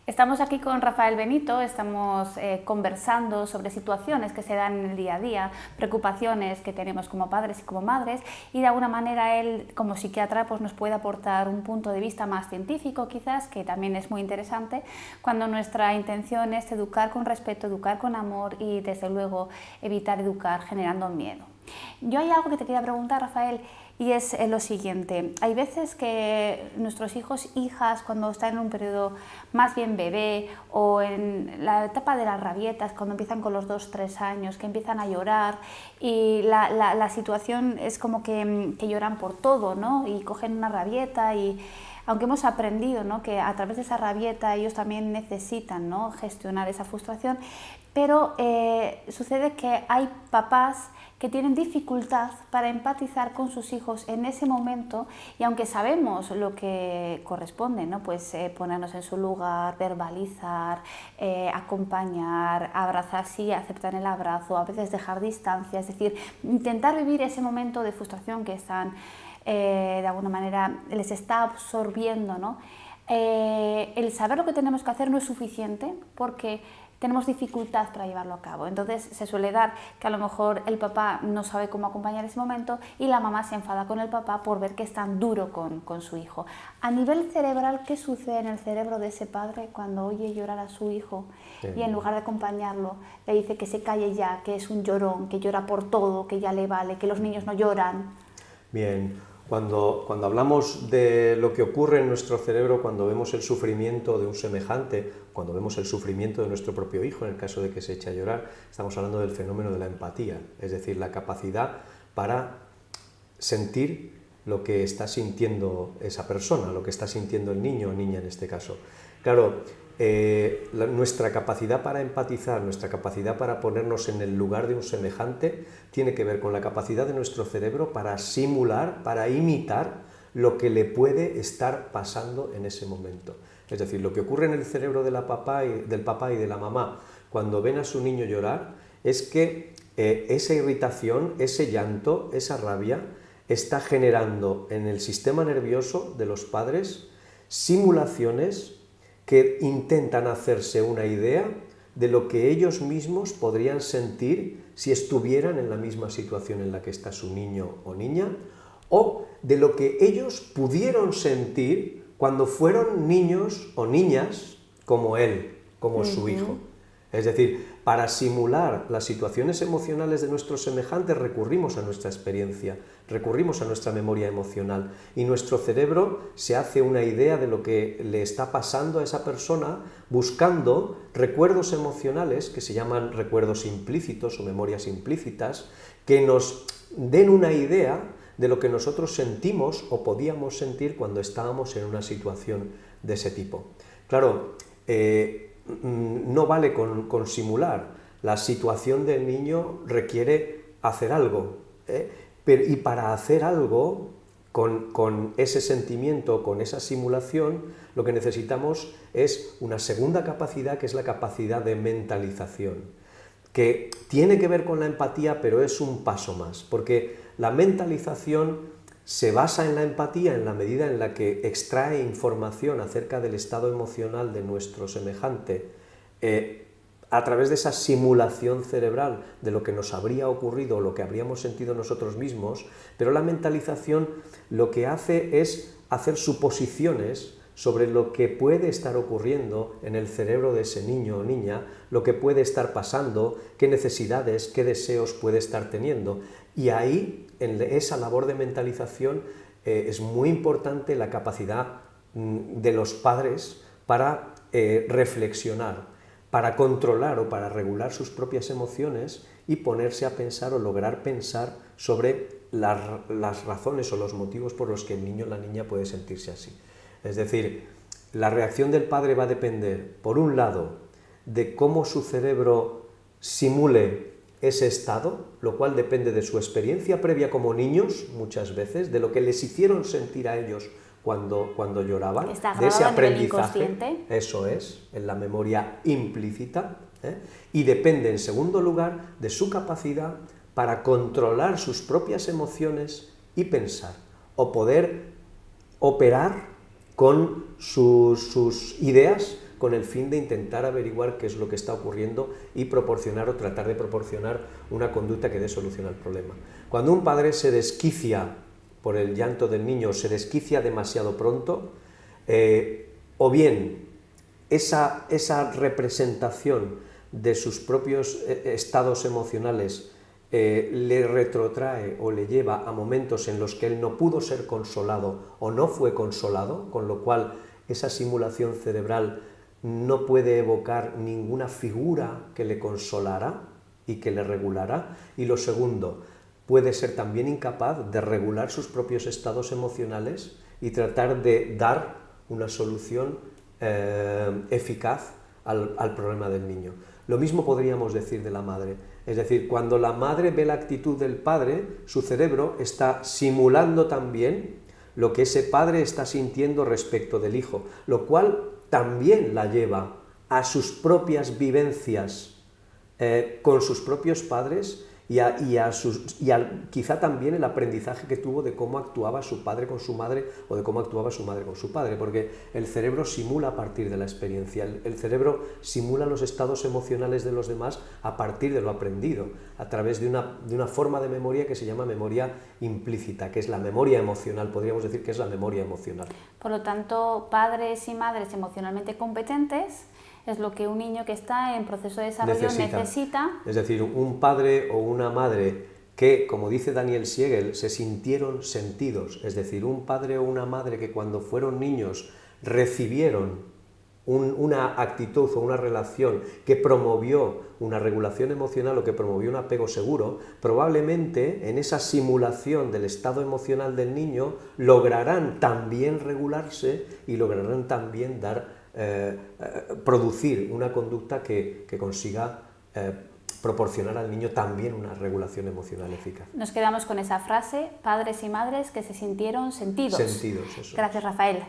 Estamos aquí con Rafael Benito, estamos conversando sobre situaciones que se dan en el día a día, preocupaciones que tenemos como padres y como madres, y de alguna manera él, como psiquiatra, pues nos puede aportar un punto de vista más científico quizás, que también es muy interesante, cuando nuestra intención es educar con respeto, educar con amor y desde luego evitar educar generando miedo. Yo hay algo que te quería preguntar, Rafael, y es lo siguiente. Hay veces que nuestros hijos, hijas, cuando están en un periodo más bien bebé o en la etapa de las rabietas, cuando empiezan con los 2-3 años, que empiezan a llorar y la situación es como que lloran por todo, ¿no? Y cogen una rabieta y aunque hemos aprendido, ¿no?, que a través de esa rabieta ellos también necesitan, ¿no?, gestionar esa frustración, pero sucede que hay papás que tienen dificultad para empatizar con sus hijos en ese momento, y aunque sabemos lo que corresponde, ¿no?, pues ponernos en su lugar, verbalizar, acompañar, abrazar, sí, aceptar el abrazo, a veces dejar distancia, es decir, intentar vivir ese momento de frustración que están de alguna manera les está absorbiendo, ¿no? El saber lo que tenemos que hacer no es suficiente porque tenemos dificultad para llevarlo a cabo. Entonces se suele dar que a lo mejor el papá no sabe cómo acompañar ese momento y la mamá se enfada con el papá por ver que es tan duro con su hijo. A nivel cerebral, ¿qué sucede en el cerebro de ese padre cuando oye llorar a su hijo y en lugar de acompañarlo le dice que se calle ya, que es un llorón, que llora por todo, que ya le vale, que los niños no lloran? Bien, cuando hablamos de lo que ocurre en nuestro cerebro cuando vemos el sufrimiento de un semejante, cuando vemos el sufrimiento de nuestro propio hijo, en el caso de que se eche a llorar, estamos hablando del fenómeno de la empatía, es decir, la capacidad para sentir lo que está sintiendo esa persona, lo que está sintiendo el niño o niña en este caso. Claro, nuestra capacidad para empatizar, nuestra capacidad para ponernos en el lugar de un semejante, tiene que ver con la capacidad de nuestro cerebro para simular, para imitar lo que le puede estar pasando en ese momento. Es decir, lo que ocurre en el cerebro del papá y de la mamá cuando ven a su niño llorar es que esa irritación, ese llanto, esa rabia, está generando en el sistema nervioso de los padres simulaciones que intentan hacerse una idea de lo que ellos mismos podrían sentir si estuvieran en la misma situación en la que está su niño o niña, o de lo que ellos pudieron sentir cuando fueron niños o niñas como él, como su hijo. Es decir, para simular las situaciones emocionales de nuestros semejantes recurrimos a nuestra experiencia, recurrimos a nuestra memoria emocional y nuestro cerebro se hace una idea de lo que le está pasando a esa persona buscando recuerdos emocionales que se llaman recuerdos implícitos o memorias implícitas que nos den una idea de lo que nosotros sentimos o podíamos sentir cuando estábamos en una situación de ese tipo. Claro, no vale con simular, la situación del niño requiere hacer algo, y para hacer algo con ese sentimiento, con esa simulación, lo que necesitamos es una segunda capacidad, que es la capacidad de mentalización, que tiene que ver con la empatía, pero es un paso más, porque la mentalización se basa en la empatía en la medida en la que extrae información acerca del estado emocional de nuestro semejante a través de esa simulación cerebral de lo que nos habría ocurrido o lo que habríamos sentido nosotros mismos, pero la mentalización lo que hace es hacer suposiciones sobre lo que puede estar ocurriendo en el cerebro de ese niño o niña, lo que puede estar pasando, qué necesidades, qué deseos puede estar teniendo. Y ahí, en esa labor de mentalización, es muy importante la capacidad de los padres para reflexionar, para controlar o para regular sus propias emociones y ponerse a pensar o lograr pensar sobre las razones o los motivos por los que el niño o la niña puede sentirse así. Es decir, la reacción del padre va a depender, por un lado, de cómo su cerebro simule ese estado, lo cual depende de su experiencia previa como niños, muchas veces, de lo que les hicieron sentir a ellos cuando lloraban, de ese aprendizaje, eso es, en la memoria implícita, y depende, en segundo lugar, de su capacidad para controlar sus propias emociones y pensar, o poder operar con sus ideas con el fin de intentar averiguar qué es lo que está ocurriendo y proporcionar o tratar de proporcionar una conducta que dé solución al problema. Cuando un padre se desquicia por el llanto del niño, se desquicia demasiado pronto, o bien esa representación de sus propios estados emocionales le retrotrae o le lleva a momentos en los que él no pudo ser consolado o no fue consolado, con lo cual esa simulación cerebral no puede evocar ninguna figura que le consolara y que le regulara. Y lo segundo, puede ser también incapaz de regular sus propios estados emocionales y tratar de dar una solución eficaz al problema del niño. Lo mismo podríamos decir de la madre. Es decir, cuando la madre ve la actitud del padre, su cerebro está simulando también lo que ese padre está sintiendo respecto del hijo, lo cual también la lleva a sus propias vivencias con sus propios padres y quizá también el aprendizaje que tuvo de cómo actuaba su padre con su madre o de cómo actuaba su madre con su padre, porque el cerebro simula a partir de la experiencia, el cerebro simula los estados emocionales de los demás a partir de lo aprendido, a través de una forma de memoria que se llama memoria implícita, que es la memoria emocional, podríamos decir que es la memoria emocional. Por lo tanto, padres y madres emocionalmente competentes es lo que un niño que está en proceso de desarrollo necesita. Es decir, un padre o una madre que, como dice Daniel Siegel, se sintieron sentidos, es decir, un padre o una madre que cuando fueron niños recibieron una actitud o una relación que promovió una regulación emocional o que promovió un apego seguro, probablemente en esa simulación del estado emocional del niño lograrán también regularse y lograrán también producir una conducta que consiga proporcionar al niño también una regulación emocional eficaz. Nos quedamos con esa frase, padres y madres que se sintieron sentidos. Sentidos, eso. Gracias, Rafael.